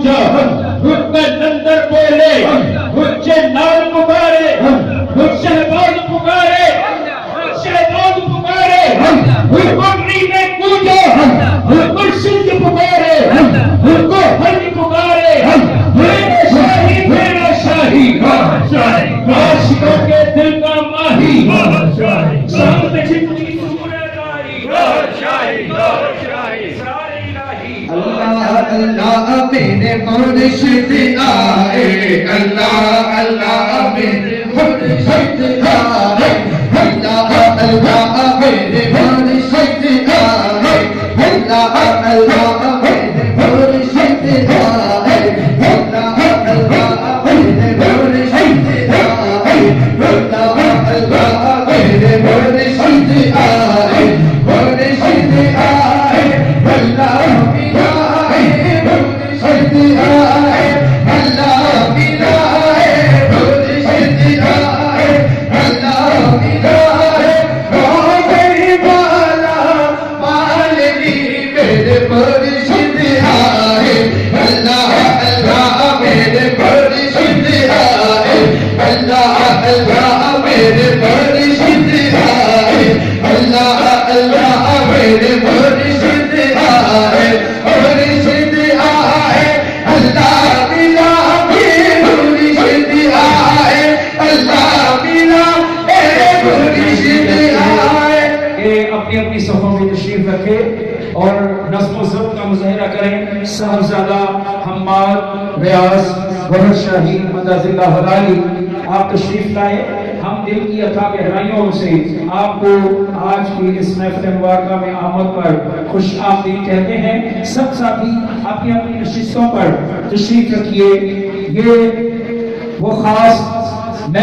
پوچھا، خود کا نندر بولے، خود سے نام پکارے، خود شہباز پکارے، شہباز پکارے، خود بکری میں کودے، خود مرشد پکارے، خود کو حج پکارے، میرا شاہی میرا شاہی، عاشقوں کے دل کا ماہی، سامت جتنی صورت آئی، اللہ اللہ میرے مرشد آئے، اللہ اللہ میرے مرشد آئے، اللہ اللہ میرے مرشد آئے، اللہ اللہ میرے مرشد آئے، اللہ اللہ میرے مرشد آئے، اللہ اللہ میرے مرشد آئے، مرشد آئے، اللہ اپنی صفوں میں تشریف رکھے اور نظم و ضبط کا مظاہرہ کریں۔ صاحبزادہ حماد ریاض وحد شاہی مدد اللہ حلالی آپ تشریف لائے۔ ہم دل کی عطا گہرائیوں سے آپ کو آج کی اس محفل مبارکہ میں آمد پر خوش آمدید کہتے ہیں۔ سب ساتھی اپنی اپنی نشستوں پر تشریف رکھیے۔ یہ وہ خاص